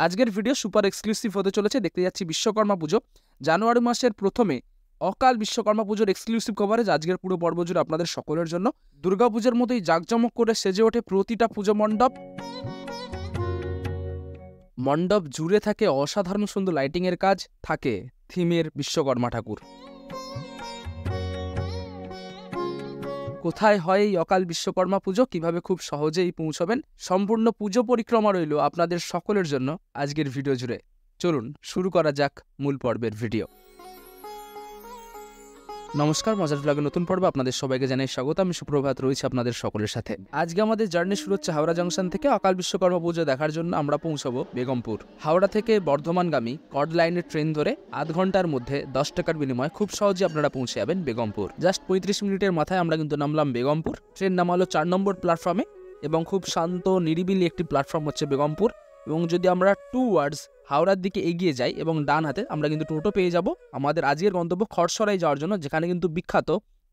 আজকের video super exclusive হতে চলেছে। দেখতে যাচ্ছি বিশ্বকর্মা পুজো। জানুয়ারি মাসের প্রথমে অকাল বিশ্বকর্মা পুজোর এক্সক্লুসিভ কভারেজ আজকের পুরো পর্ব জুড়ে আপনাদের সকলের জন্য। দুর্গাপুজোর মতোই জাঁকজমক করে সেজে ওঠে প্রতিটা পুজো মণ্ডপ। মণ্ডপ জুড়ে থাকে অসাধারণ সুন্দর লাইটিংয়ের কাজ, থাকে থিমের বিশ্বকর্মা ঠাকুর। কোথায় হয় এই অকাল বিশ্বকর্মা পুজো, কিভাবে খুব সহজেই পৌঁছবেন, সম্পূর্ণ পুজো পরিক্রমা রইল আপনাদের সকলের জন্য আজকের ভিডিও জুড়ে। চলুন শুরু করা যাক মূল পর্বের ভিডিও। নমস্কার, মজার ব্লগের নতুন পর্বে আপনাদের সবাইকে জানাই স্বাগত। আমি সুপ্রভাত রয়েছে আপনাদের সকলের সাথে। আজকে আমাদের জার্নি শুরু হচ্ছে হাওড়া জংশন থেকে। অকাল বিশ্বকর্মা পুজো দেখার জন্য আমরা পৌঁছাবো বেগমপুর। হাওড়া থেকে বর্ধমানগামী কর্ড লাইনের ট্রেন ধরে আধ ঘন্টার মধ্যে 10 টাকার বিনিময়ে খুব সহজে আপনারা পৌঁছে যাবেন বেগমপুর। জাস্ট 35 মিনিটের মাথায় আমরা কিন্তু নামলাম বেগমপুর। ট্রেন নামালো 4 নম্বর প্ল্যাটফর্মে এবং খুব শান্ত নিরিবিলি একটি প্ল্যাটফর্ম হচ্ছে বেগমপুর। এবং যদি আমরা টুয়ার্ডস হাওড়ার দিকে এগিয়ে যাই এবং ডান হাতে আমরা কিন্তু টোটো পেয়ে যাব আমাদের আজকের গন্তব্য খড়সরাই যাওয়ার জন্য, যেখানে কিন্তু বিখ্যাত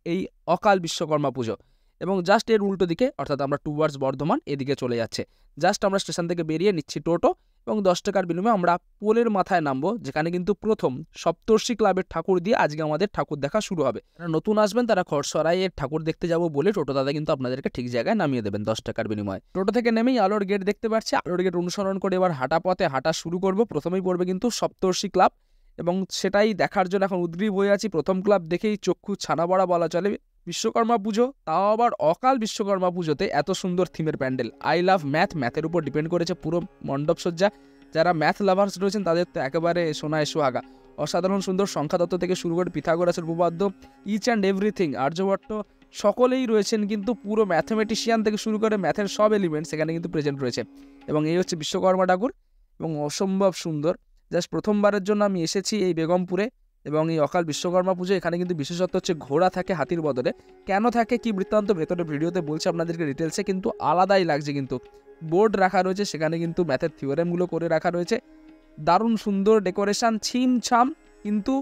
এই অকাল বিশ্বকর্মা পুজো। এবং জাস্ট এর উল্টো দিকে, অর্থাৎ আমরা টুয়ার্ডস বর্ধমান এদিকে চলে যাচ্ছে। জাস্ট আমরা স্টেশন থেকে বেরিয়ে নিচ্ছি টোটো এবং 10 টাকার বিনিময়ে আমরা পোলের মাথায় নামবো, যেখানে কিন্তু প্রথম সপ্তর্ষি ক্লাবের ঠাকুর দিয়ে আজকে আমাদের ঠাকুর দেখা শুরু হবে। যারা নতুন আসবেন তারা খড়সরাইয়ের ঠাকুর দেখতে যাবো বলে টোটো দাদা কিন্তু আপনাদেরকে ঠিক জায়গায় নামিয়ে দেবেন 10 টাকার বিনিময়ে। টোটো থেকে নেমেই আলোর গেট দেখতে পাচ্ছি। আলোর গেট অনুসরণ করে এবার হাঁটা পথে হাঁটা শুরু করব। প্রথমেই পড়বে কিন্তু সপ্তর্ষি ক্লাব এবং সেটাই দেখার জন্য এখন উদ্গ্রীব হয়ে আছি। প্রথম ক্লাব দেখেই চক্ষু ছানা বড়া বলা চলে। বিশ্বকর্মা পুজো, তাও আবার অকাল বিশ্বকর্মা পুজোতে এত সুন্দর থিমের প্যান্ডেল। আই লাভ ম্যাথ, ম্যাথের উপর ডিপেন্ড করেছে পুরো মণ্ডপ সজ্জা। যারা ম্যাথ লাভার্স রয়েছেন তাদের তো একেবারে সোনায় সোহাগা। অসাধারণ সুন্দর সংখ্যাতত্ত্ব থেকে শুরু করে পিথাগোরাসের উপপাদ্য, ইচ অ্যান্ড এভরিথিং, আর্যভট্ট সকলেই রয়েছেন কিন্তু পুরো ম্যাথমেটিশিয়ান থেকে শুরু করে ম্যাথের সব এলিমেন্টস এখানে কিন্তু প্রেজেন্ট রয়েছে। এবং এই হচ্ছে বিশ্বকর্মা ঠাকুর এবং অসম্ভব সুন্দর। জাস্ট প্রথমবারের জন্য আমি এসেছি এই বেগমপুরে এবং এই অকাল বিশ্বকর্মা পুজো। এখানে কিন্তু বিশেষত্ব হচ্ছে ঘোড়া থাকে হাতির বদলে। কেন থাকে কি বৃত্তান্ত ভেতরে ভিডিওতে বলছে আপনাদেরকে ডিটেলসে, কিন্তু আলাদাই লাগছে। কিন্তু বোর্ড রাখা রয়েছে, সেখানে কিন্তু ম্যাথের থিওরেমগুলো করে রাখা রয়েছে। দারুণ সুন্দর ডেকোরেশন, ছিমছাম, কিন্তু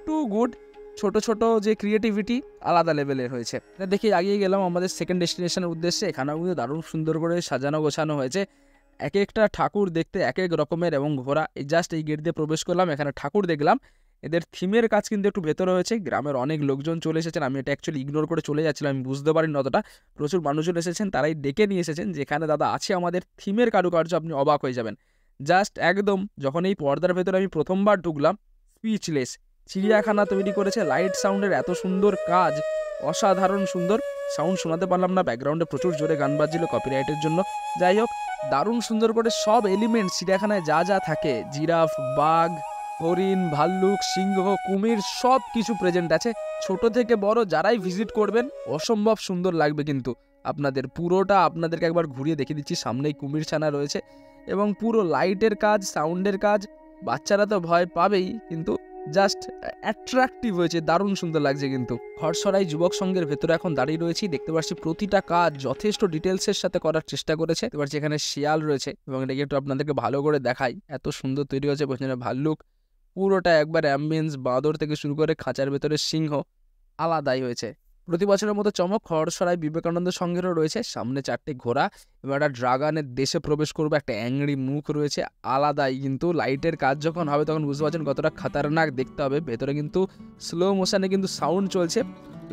টু গুড। ছোট ছোট যে ক্রিয়েটিভিটি আলাদা লেভেলের হয়েছে। এটা দেখে এগিয়ে গেলাম আমাদের সেকেন্ড ডেস্টিনেশনের উদ্দেশ্যে। এখানেও কিন্তু দারুণ সুন্দর করে সাজানো গোছানো হয়েছে। এক একটা ঠাকুর দেখতে এক এক রকমের এবং ঘোড়া। এই জাস্ট এই গেট দিয়ে প্রবেশ করলাম, এখানে ঠাকুর দেখলাম। এদের থিমের কাজ কিন্তু একটু ভেতরে হয়েছে। গ্রামের অনেক লোকজন চলে এসেছেন। আমি এটা অ্যাকচুয়ালি ইগনোর করে চলে যাচ্ছিলাম, আমি বুঝতে পারিনি অতটা। প্রচুর মানুষজন এসেছেন, তারাই ডেকে নিয়ে এসেছেন যেখানে দাদা আছে আমাদের থিমের কারুকার্য, আপনি অবাক হয়ে যাবেন। জাস্ট একদম যখন এই পর্দার ভেতরে আমি প্রথমবার ঢুকলাম, স্পিচলেস। চিড়িয়াখানা তৈরি করেছে, লাইট সাউন্ডের এত সুন্দর কাজ, অসাধারণ সুন্দর। সাউন্ড শোনাতে পারলাম না, ব্যাকগ্রাউন্ডে প্রচুর জোরে গান বাজছিল কপিরাইটের জন্য। যাই হোক, দারুণ সুন্দর করে সব এলিমেন্ট চিড়িয়াখানায় যা যা থাকে, জিরাফ, বাঘ, হরিণ, ভাল্লুক, সিংহ, কুমির সব কিছু প্রেজেন্ট আছে। ছোট থেকে বড় যারাই ভিজিট করবেন অসম্ভব সুন্দর লাগবে। কিন্তু আপনাদের পুরোটা আপনাদেরকে একবার ঘুরিয়ে দেখিয়ে দিচ্ছি। সামনেই কুমির ছানা রয়েছে এবং পুরো লাইটের কাজ, সাউন্ডের কাজ। বাচ্চারা তো ভয় পাবেই, কিন্তু জাস্ট অ্যাট্রাকটিভ হয়েছে, দারুণ সুন্দর লাগছে। কিন্তু খড়সরাই যুবক সংঘের ভেতরে এখন দাঁড়িয়ে রয়েছি। দেখতে পাচ্ছি প্রতিটা কাজ যথেষ্ট ডিটেলসের সাথে করার চেষ্টা করেছে। দেখতে পাচ্ছি এখানে শিয়াল রয়েছে এবং এটাকে একটু আপনাদেরকে ভালো করে দেখাই। এত সুন্দর তৈরি হয়েছে। পেছনে ভাল্লুক, পুরোটা একবার অ্যাম্বিয়েন্স, বাঁদর থেকে শুরু করে খাঁচার ভেতরে সিংহ, আলাদাই হয়েছে। প্রতি বছরের মতো চমক খড়সরাই বিবেকানন্দ সংঘেরও রয়েছে। সামনে 4টে ঘোড়া এবং একটা ড্রাগনের দেশে প্রবেশ করবে, একটা অ্যাংরি মুখ রয়েছে, আলাদাই। কিন্তু লাইটের কাজ যখন হবে তখন বুঝতে পারছেন কতটা খাতারনাক দেখতে হবে। ভেতরে কিন্তু স্লো মোশনে কিন্তু সাউন্ড চলছে,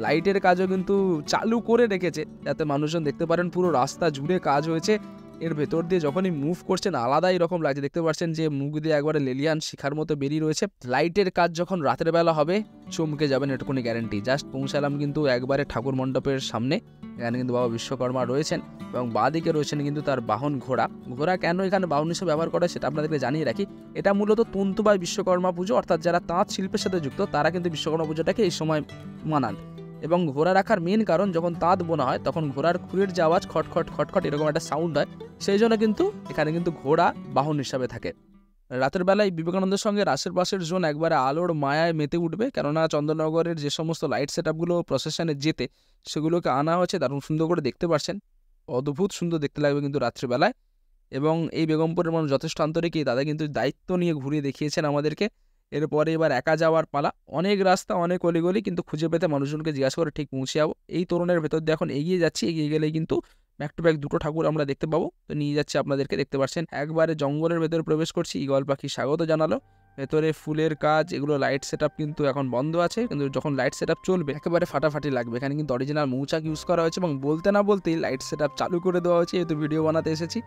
লাইটের কাজও কিন্তু চালু করে রেখেছে যাতে মানুষজন দেখতে পারেন। পুরো রাস্তা জুড়ে কাজ হয়েছে। এর ভেতর দিয়ে যখনই মুভ করছেন আলাদাই রকম লাগছে। দেখতে পাচ্ছেন যে মুখ দিয়ে একবারে লেলিয়ান শিখার মতো বেরিয়ে রয়েছে। লাইটের কাজ যখন রাতের বেলা হবে চমকে যাবেন, এটুকুনি গ্যারেন্টি। জাস্ট পৌঁছালাম কিন্তু একবারে ঠাকুর মণ্ডপের সামনে। এখানে কিন্তু বাবা বিশ্বকর্মা রয়েছেন এবং বাঁদিকে রয়েছেন কিন্তু তার বাহন ঘোড়া। ঘোড়া কেন এখানে বাহন হিসেবে ব্যবহার করে সেটা আপনাদেরকে জানিয়ে রাখি। এটা মূলত তন্তুবাই বিশ্বকর্মা পুজো, অর্থাৎ যারা তাঁত শিল্পের সাথে যুক্ত তারা কিন্তু বিশ্বকর্মা পুজোটাকে এই সময় মানান। এবং ঘোড়া রাখার মেন কারণ, যখন তাঁত বোনা হয় তখন ঘোড়ার খুরের যে আওয়াজ খটখট খটখট এরকম একটা সাউন্ড হয়, সেই জন্য কিন্তু এখানে কিন্তু ঘোড়া বাহন হিসাবে থাকে। রাতের বেলায় বিবেকানন্দের সঙ্গে আশেপাশের জোন একবারে আলোর মায়ায় মেতে উঠবে, কেননা চন্দননগরের যে সমস্ত লাইট সেট আপগুলো প্রসেশনে যেতে সেগুলোকে আনা হয়েছে। দারুণ সুন্দর করে দেখতে পাচ্ছেন, অদ্ভুত সুন্দর দেখতে লাগবে কিন্তু রাত্রিবেলায়। এবং এই বেগমপুরের মানুষ যথেষ্ট আন্তরিক, দাদা কিন্তু দায়িত্ব নিয়ে ঘুরিয়ে দেখিয়েছেন আমাদেরকে। এরপরে এবার একা যাওয়ার পালা। অনেক রাস্তা, অনেক অলিগলি, কিন্তু খুঁজে পেতে মানুষজনকে জিজ্ঞাসা করে ঠিক পৌঁছে যাবো। এই তরুণের ভেতর দিয়ে এখন এগিয়ে যাচ্ছি। এগিয়ে গেলেই কিন্তু ব্যাক টু ব্যাক দুটো ঠাকুর আমরা দেখতে পাবো। তো নিয়ে যাচ্ছে আপনাদেরকে, দেখতে পাচ্ছেন একবারে জঙ্গলের ভেতরে প্রবেশ করছি। ঈগল পাখি স্বাগত জানালো। ভেতরে ফুলের কাজ, এগুলো লাইট সেট কিন্তু এখন বন্ধ আছে, কিন্তু যখন লাইট সেট চলবে একেবারে ফাটাফাটি লাগবে। এখানে কিন্তু অরিজিনাল মৌচাক ইউজ করা হয়েছে এবং বলতে না বলতেই লাইট সেট চালু করে দেওয়া হয়েছে, যেহেতু ভিডিও বানাতে এসেছি।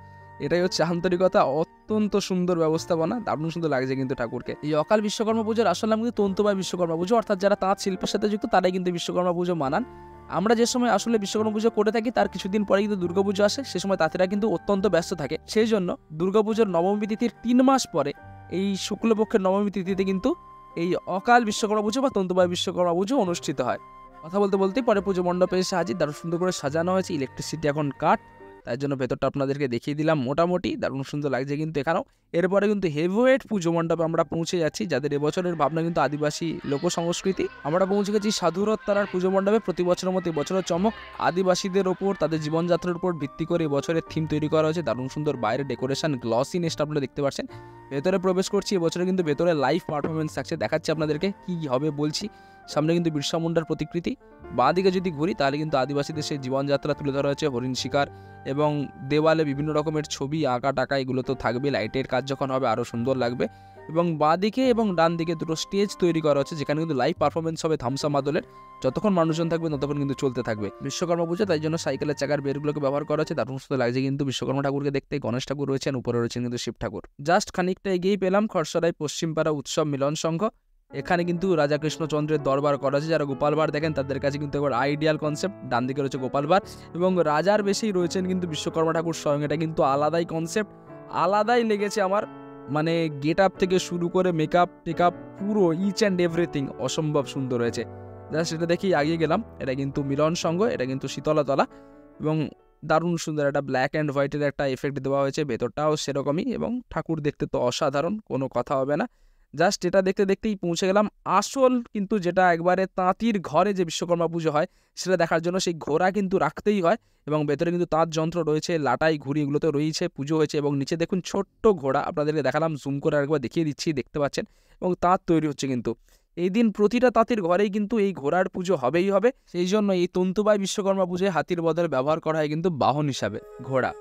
এটাই হচ্ছে আন্তরিকতা, অত্যন্ত সুন্দর ব্যবস্থাপনা, দারুণ সুন্দর লাগছে কিন্তু ঠাকুরকে। এই অকাল বিশ্বকর্মা পুজোর আসল নাম কিন্তু তন্তুবাই বিশ্বকর্মা পুজো, অর্থাৎ যারা তাঁত শিল্পের সাথে যুক্ত তারাই কিন্তু বিশ্বকর্মা পুজো মানান। আমরা যে সময় আসলে বিশ্বকর্মা পুজো করে থাকি তার কিছুদিন পরে কিন্তু দুর্গাপুজো আসে, সে সময় তাঁতিরা কিন্তু অত্যন্ত ব্যস্ত থাকে। সেই জন্য দুর্গাপুজোর নবমী তিথির 3 মাস পরে এই শুক্লপক্ষের নবমী তিথিতে কিন্তু এই অকাল বিশ্বকর্মা পুজো বা তন্তুবাই বিশ্বকর্মা পুজো অনুষ্ঠিত হয়। কথা বলতে বলতেই পরে পুজো মণ্ডপে এসে হাজির, দারুণ সুন্দর করে সাজানো হয়েছে। ইলেকট্রিসিটি এখন কাট, তাই জন্য ভেতরটা আপনাদেরকে দেখিয়ে দিলাম। মোটামুটি দারুণ সুন্দর লাগছে কিন্তু এখানেও। এরপরে কিন্তু হেভিওয়েট পুজো মণ্ডপে আমরা পৌঁছে যাচ্ছি, যাদের এবছরের ভাবনা কিন্তু আদিবাসী লোক সংস্কৃতি। আমরা পৌঁছে গেছি সাধুরত্তারার পুজো মণ্ডপে। প্রতি বছরের মতো এবছরের চমক আদিবাসীদের ওপর, তাদের জীবনযাত্রার উপর ভিত্তি করে এবছরের থিম তৈরি করা হয়েছে। দারুণ সুন্দর বাইরে ডেকোরেশন, গ্লসি নেস্ট আপনারা দেখতে পাচ্ছেন। ভেতরে প্রবেশ করছি, এবছরে কিন্তু ভেতরে লাইভ পারফরমেন্স থাকছে, দেখাচ্ছি আপনাদেরকে কি হবে বলছি। সামনে কিন্তু বিরসা মুন্ডার প্রতিকৃতি, বাঁ দিকে যদি ঘুরি তাহলে কিন্তু আদিবাসীদের সেই জীবনযাত্রা তুলে ধরা হয়েছে, হরিণ শিকার এবং দেওয়ালে বিভিন্ন রকমের ছবি আঁকা টাকা এগুলো তো থাকবে। লাইটের কাজ যখন হবে আরও সুন্দর লাগবে। এবং বাঁ দিকে এবং ডান দিকে দুটো স্টেজ তৈরি করা হচ্ছে, যেখানে কিন্তু লাইভ পারফরমেন্স হবে থামসা মাদলের। যতক্ষণ মানুষজন থাকবে ততক্ষণ কিন্তু চলতে থাকবে বিশ্বকর্মা পুজো, তাই জন্য সাইকেলের চাকার বেরগুলোকে ব্যবহার করা হচ্ছে। দারুণ সুন্দর লাগছে কিন্তু বিশ্বকর্মা ঠাকুরকে দেখতে। গণেশ ঠাকুর রয়েছেন, উপরে রয়েছেন কিন্তু শিব ঠাকুর। জাস্ট খানিকটা এগিয়েই পেলাম খরসরাই পশ্চিমপাড়া উৎসব মিলন সংঘ। এখানে কিন্তু রাজা কৃষ্ণচন্দ্রের দরবার করা আছে। যারা গোপালবার দেখেন তাদের কাছে কিন্তু একবার আইডিয়াল কনসেপ্ট। ডান দিকে রয়েছে গোপালবার এবং রাজার বেশি রয়েছেন কিন্তু বিশ্বকর্মা ঠাকুর স্বয়ং। এটা কিন্তু আলাদাই কনসেপ্ট, আলাদাই লেগেছে আমার। মানে গেট আপ থেকে শুরু করে মেকআপ টেকআপ পুরো ইচ অ্যান্ড এভরিথিং অসম্ভব সুন্দর হয়েছে। জাস্ট এটা দেখেই আগিয়ে গেলাম। এটা কিন্তু মিলন সংঘ, এটা কিন্তু শীতলাতলা এবং দারুণ সুন্দর একটা ব্ল্যাক অ্যান্ড হোয়াইটের একটা এফেক্ট দেওয়া হয়েছে। ভেতরটাও সেরকমই এবং ঠাকুর দেখতে তো অসাধারণ, কোনো কথা হবে না। জাস্ট এটা দেখতে দেখতেই পৌঁছে গেলাম আসল কিন্তু যেটা একবারে তাঁতির ঘরে যে বিশ্বকর্মা পুজো হয় সেটা দেখার জন্য। সেই ঘোড়া কিন্তু রাখতেই হয় এবং ভেতরে কিন্তু তাঁত যন্ত্র রয়েছে, লাটাই ঘুড়ি এগুলো তো রয়েছে, পুজো হয়েছে। এবং নিচে দেখুন ছোট্ট ঘোড়া, আপনাদেরকে দেখালাম, জুম করে আরেকবার দেখিয়ে দিচ্ছি, দেখতে পাচ্ছেন। এবং তাঁত তৈরি হচ্ছে কিন্তু এই দিন প্রতিটা তাঁতির ঘরেই কিন্তু এই ঘোড়ার পুজো হবেই হবে। সেই জন্য এই তন্তুবাই বিশ্বকর্মা পুজোয় হাতির বদলে ব্যবহার করা হয় কিন্তু বাহন হিসাবে ঘোড়া।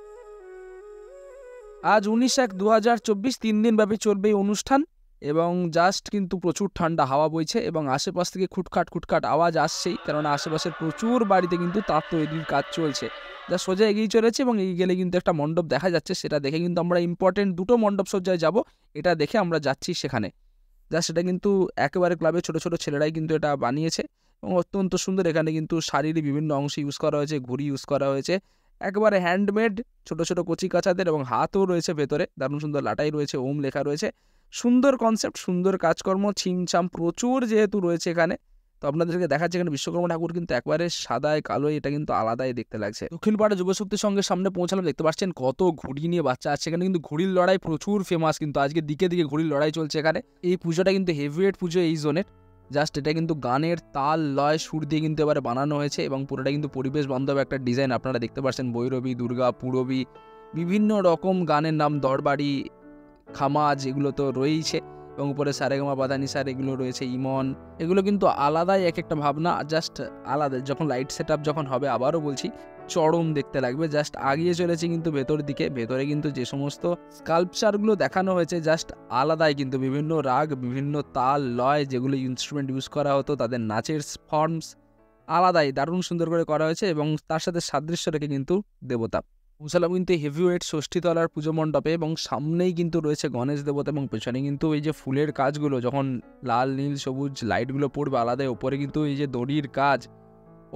আজ 19/1/2024 3 দিন ব্যাপী চলবে এই অনুষ্ঠান এবং জাস্ট কিন্তু প্রচুর ঠান্ডা হাওয়া বইছে এবং আশেপাশ থেকে খুটখাট খুটখাট আওয়াজ আসছেই, কারণ আশেপাশের প্রচুর বাড়িতে কিন্তু তাঁত তৈরির কাজ চলছে। যা সোজা এগিয়ে চলেছে এবং এগিয়ে গেলে কিন্তু একটা মণ্ডপ দেখা যাচ্ছে, সেটা দেখে কিন্তু আমরা ইম্পর্টেন্ট দুটো মণ্ডপ সজ্জায় যাব, এটা দেখে আমরা যাচ্ছি সেখানে। যা সেটা কিন্তু একেবারে ক্লাবে ছোট ছোট ছেলেরাই কিন্তু এটা বানিয়েছে এবং অত্যন্ত সুন্দর। এখানে কিন্তু শাড়ির বিভিন্ন অংশ ইউজ করা হয়েছে, ঘুড়ি ইউজ করা হয়েছে, একেবারে হ্যান্ডমেড ছোট ছোট কচি কাচাদের এবং হাতও রয়েছে ভেতরে। দারুণ সুন্দর লাটাই রয়েছে, ওম লেখা রয়েছে। সুন্দর কনসেপ্ট, সুন্দর কাজকর্ম, ছিমছাম প্রচুর যেহেতু রয়েছে এখানে। তো আপনাদেরকে দেখাচ্ছে এখানে বিশ্বকর্মা ঠাকুর কিন্তু একবারে সাদায় কালোয়, এটা কিন্তু আলাদাই দেখতে লাগছে। দক্ষিণপাড়া যুবশক্তির সঙ্গে সামনে পৌঁছালাম, দেখতে পাচ্ছেন কত ঘুড়ি নিয়ে বাচ্চা আছে। এখানে কিন্তু ঘুড়ির লড়াই প্রচুর ফেমাস, কিন্তু আজকে দিকে দিকে ঘুড়ির লড়াই চলছে এখানে। এই পুজোটা কিন্তু হেভিওয়েট পুজো এই জোনের। জাস্ট এটা কিন্তু গানের তাল লয় সুর দিয়ে কিন্তু এবারে বানানো হয়েছে এবং পুরোটা কিন্তু পরিবেশ বান্ধব একটা ডিজাইন। আপনারা দেখতে পাচ্ছেন ভৈরবী, দুর্গা, পুরবী, বিভিন্ন রকম গানের নাম, দরবাড়ি, খামাজ এগুলো তো রয়েইছে এবং উপরে সারেগামা বাদানিসার এগুলো রয়েছে, ইমন, এগুলো কিন্তু আলাদাই এক একটা ভাবনা, জাস্ট আলাদা। যখন লাইট সেট আপ যখন হবে আবারও বলছি চরম দেখতে লাগবে। জাস্ট আগিয়ে চলেছে কিন্তু ভেতর দিকে। ভেতরে কিন্তু যে সমস্ত স্কাল্পচারগুলো দেখানো হয়েছে জাস্ট আলাদাই, কিন্তু বিভিন্ন রাগ, বিভিন্ন তাল লয় যেগুলো ইনস্ট্রুমেন্ট ইউজ করা হতো, তাদের নাচের ফর্মস আলাদাই দারুণ সুন্দর করে করা হয়েছে এবং তার সাথে সাদৃশ্য রেখে কিন্তু দেবতা। পৌঁছালাম কিন্তু হেভিওয়েট ষষ্ঠীতলার পুজো মণ্ডপে এবং সামনেই কিন্তু রয়েছে গণেশ দেবতা এবং পেছনে কিন্তু এই যে ফুলের কাজগুলো, যখন লাল নীল সবুজ লাইটগুলো পড়বে আলাদাই, ওপরে কিন্তু এই যে দড়ির কাজ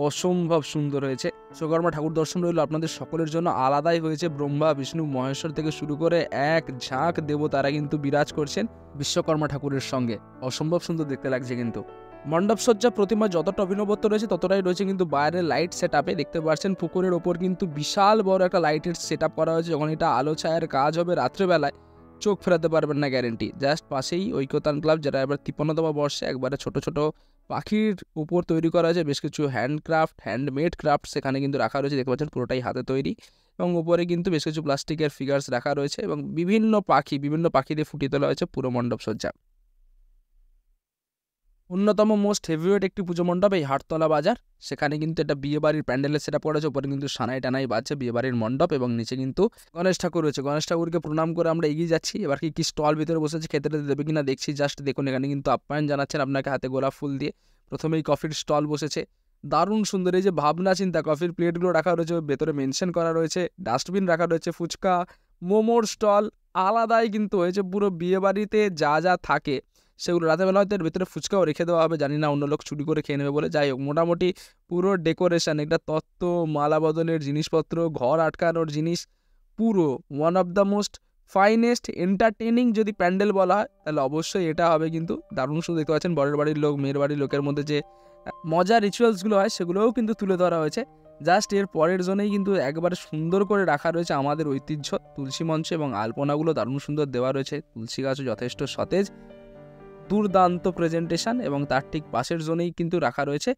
অসম্ভব সুন্দর হয়েছে। বিশ্বকর্মা ঠাকুর দর্শন রইল আপনাদের সকলের জন্য। আলাদাই হয়েছে, ব্রহ্মা বিষ্ণু মহেশ্বর থেকে শুরু করে এক ঝাঁক দেবতারা কিন্তু বিরাজ করছেন বিশ্বকর্মা ঠাকুরের সঙ্গে। অসম্ভব সুন্দর দেখতে লাগছে কিন্তু। মণ্ডপ সজ্জা প্রতিমা যতটা অভিনবত্ব রয়েছে ততটাই রয়েছে কিন্তু বাইরের লাইট সেট আপে। দেখতে পাচ্ছেন পুকুরের ওপর কিন্তু বিশাল বড় একটা লাইটের সেট আপ করা হয়েছে। যখন এটা আলো ছায়ার কাজ হবে রাত্রেবেলায় চোখ ফেরাতে পারবেন না গ্যারেন্টি। জাস্ট পাশেই ঐক্যতান ক্লাব, যেটা এবার 53তম বর্ষে একবারে ছোট ছোট পাখির উপর তৈরি করা হয়েছে বেশ কিছু হ্যান্ডক্রাফট, হ্যান্ডমেড ক্রাফট সেখানে কিন্তু রাখা রয়েছে। দেখতে পাচ্ছেন পুরোটাই হাতে তৈরি এবং উপরে কিন্তু বেশ কিছু প্লাস্টিকের ফিগার্স রাখা রয়েছে এবং বিভিন্ন পাখি দিয়ে ফুটিয়ে তোলা হয়েছে পুরো মণ্ডপ সজ্জা। অন্যতম মোস্ট হেভিওয়েট একটি পুজো মণ্ডপ এই হাটতলা বাজার। সেখানে কিন্তু এটা বিয়ে বাড়ির প্যান্ডেলের সেটা পড়েছে, উপরে কিন্তু সানাই টানাই বাজছে, বিয়ে বাড়ির মণ্ডপ, এবং নিচে কিন্তু গণেশ ঠাকুর রয়েছে। গণেশ ঠাকুরকে প্রণাম করে আমরা এগিয়ে যাচ্ছি। এবার কি স্টল ভিতরে বসেছে, খেতে দেবে কিনা দেখছি। জাস্ট দেখুন, এখানে কিন্তু আপ্যায়ন জানাচ্ছেন আপনাকে হাতে গোলাপ ফুল দিয়ে। প্রথমেই কফির স্টল বসেছে, দারুণ সুন্দর। এই যে ভাবনা চিন্তা, কফির প্লেটগুলো রাখা রয়েছে, ভেতরে মেনশন করা রয়েছে, ডাস্টবিন রাখা রয়েছে, ফুচকা মোমোর স্টল আলাদাই কিন্তু হয়েছে। পুরো বিয়ে বাড়িতে যা যা থাকে সেগুলো রাতেরবেলা হয়তো এর ভেতরে ফুচকাও রেখে দেওয়া হবে, জানি না অন্য লোক চুরি করে খেয়ে নেবে বলে। যাই হোক, মোটামুটি পুরো ডেকোরেশন, একটা তত্ত্ব, মালা বদলের জিনিসপত্র, ঘর আটকানোর জিনিস, পুরো one of the most finest entertaining যদি প্যান্ডেল বলা হয় তাহলে অবশ্যই এটা হবে। কিন্তু দারুণ সুন্দর দেখতে পাচ্ছেন, বরের বাড়ির লোক মেয়ের বাড়ির লোকের মধ্যে যে মজার রিচুয়ালসগুলো হয় সেগুলোও কিন্তু তুলে ধরা হয়েছে। জাস্ট এর পরের জোনেই কিন্তু একবারে সুন্দর করে রাখা রয়েছে আমাদের ঐতিহ্য তুলসী মঞ্চ, এবং আলপনাগুলো দারুণ সুন্দর দেওয়া রয়েছে। তুলসী গাছও যথেষ্ট সতেজ, দুর্দান্ত প্রেজেন্টেশন, এবং তার ঠিক পাশের জোনেই কিন্তু রাখা রয়েছে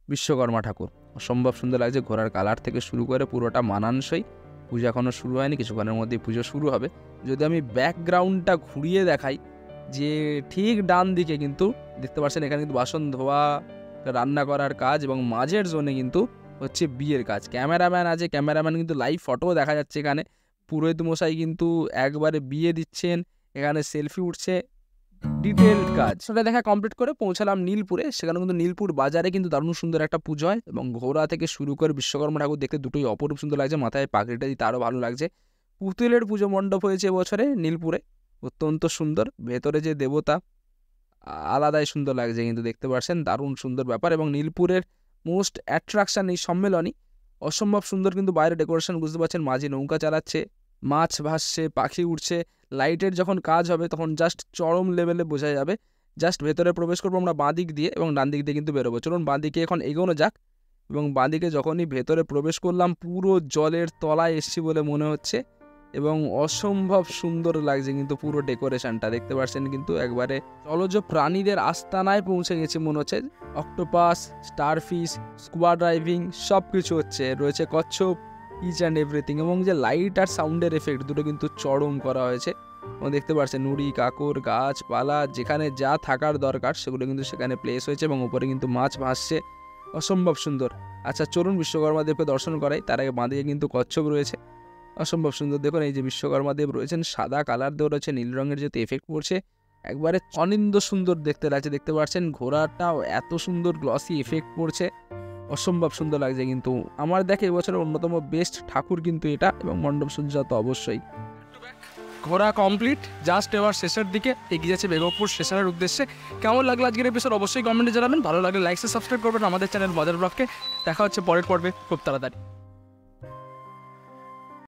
বিশ্বকর্মা ঠাকুর। অসম্ভব সুন্দর লাগছে, ঘোড়ার কালার থেকে শুরু করে পুরোটা মানানসই। পুজো এখনও শুরু হয়নি, কিছুক্ষণের মধ্যেই পুজো শুরু হবে। যদি আমি ব্যাকগ্রাউন্ডটা ঘুরিয়ে দেখাই, যে ঠিক ডান দিকে কিন্তু দেখতে পাচ্ছেন এখানে কিন্তু বাসন ধোয়া, রান্না করার কাজ, এবং মাঝের জোনে কিন্তু হচ্ছে বিয়ের কাজ। ক্যামেরাম্যান আছে, ক্যামেরাম্যান কিন্তু লাইভ ফটোও দেখা যাচ্ছে এখানে। পুরোহিত মশাই কিন্তু একবারে বিয়ে দিচ্ছেন, এখানে সেলফি উঠছে, ডিটেলড কাজ। সেটা দেখা কমপ্লিট করে পৌঁছালাম নীলপুরে। সেখানে কিন্তু নীলপুর বাজারে কিন্তু দারুণ সুন্দর একটা পুজো হয়, এবং ঘোড়া থেকে শুরু করে বিশ্বকর্মা ঠাকুর দেখতে দুটোই অপরূপ সুন্দর লাগছে। মাথায় পাগড়িটা দিতে আরও ভালো লাগছে। পুতুলের পুজো মণ্ডপ হয়েছে এবছরে নীলপুরে, অত্যন্ত সুন্দর। ভেতরে যে দেবতা, আলাদাই সুন্দর লাগছে কিন্তু দেখতে পাচ্ছেন, দারুণ সুন্দর ব্যাপার। এবং নীলপুরের মোস্ট অ্যাট্রাকশান এই সম্মেলনই, অসম্ভব সুন্দর কিন্তু বাইরে ডেকোরেশন বুঝতে পারছেন। মাঝি নৌকা চালাচ্ছে, মাছ ভাসছে, পাখি উঠছে, লাইটের যখন কাজ হবে তখন জাস্ট চরম লেভেলে বোঝা যাবে। জাস্ট ভেতরে প্রবেশ করবো আমরা বাঁ দিক দিয়ে, এবং ডান দিক দিয়ে কিন্তু বেরোবো। চলুন বাঁ দিকে এখন এগোনো যাক। এবং বাঁ দিকে যখনই ভেতরে প্রবেশ করলাম, পুরো জলের তলায় এসছি বলে মনে হচ্ছে, এবং অসম্ভব সুন্দর লাগছে কিন্তু পুরো ডেকোরেশনটা দেখতে পাচ্ছেন। কিন্তু একবারে জলজ প্রাণীদের আস্তানায় পৌঁছে গেছে মনে হচ্ছে। অক্টোপাস, স্টারফিশ, স্কুবা ড্রাইভিং সব কিছু হচ্ছে, রয়েছে কচ্ছপ, ইচ অ্যান্ড এভরিথিং। এবং যে লাইট আর সাউন্ডের এফেক্ট দুটো কিন্তু চরম করা হয়েছে। এবং দেখতে পাচ্ছেন নুড়ি, কাকর, গাছপালা, যেখানে যা থাকার দরকার সেগুলো কিন্তু সেখানে প্লেস হয়েছে, এবং উপরে কিন্তু মাছ ভাসছে, অসম্ভব সুন্দর। আচ্ছা চলুন বিশ্বকর্মা দেবকে দর্শন করাই। তার আগে বাঁদিকে কিন্তু কচ্ছপ রয়েছে, অসম্ভব সুন্দর। দেখুন এই যে বিশ্বকর্মা দেব রয়েছেন, সাদা কালার দেওয়া রয়েছে, নীল রঙের যেহেতু এফেক্ট পড়ছে, একবারে অনিন্দ সুন্দর দেখতে লাগছে। দেখতে পাচ্ছেন ঘোড়াটাও এত সুন্দর গ্লসি এফেক্ট পড়ছে, অসম্ভব সুন্দর লাগছে। কিন্তু আমার দেখে এবছরের অন্যতম বেস্ট ঠাকুর কিন্তু এটা, এবং মণ্ডপ সজ্জা তো অবশ্যই। ঘোরা কমপ্লিট, জাস্ট এবার শেষের দিকে এগিয়ে যাচ্ছে বেগমপুর স্টেশনের উদ্দেশ্যে। কেমন লাগলো আজকের এপিসোড অবশ্যই কমেন্টে জানাবেন। ভালো লাগলে লাইক সাবস্ক্রাইব করবেন আমাদের চ্যানেল মজার ব্লগকে। দেখা হচ্ছে পরের পর্বে খুব তাড়াতাড়ি।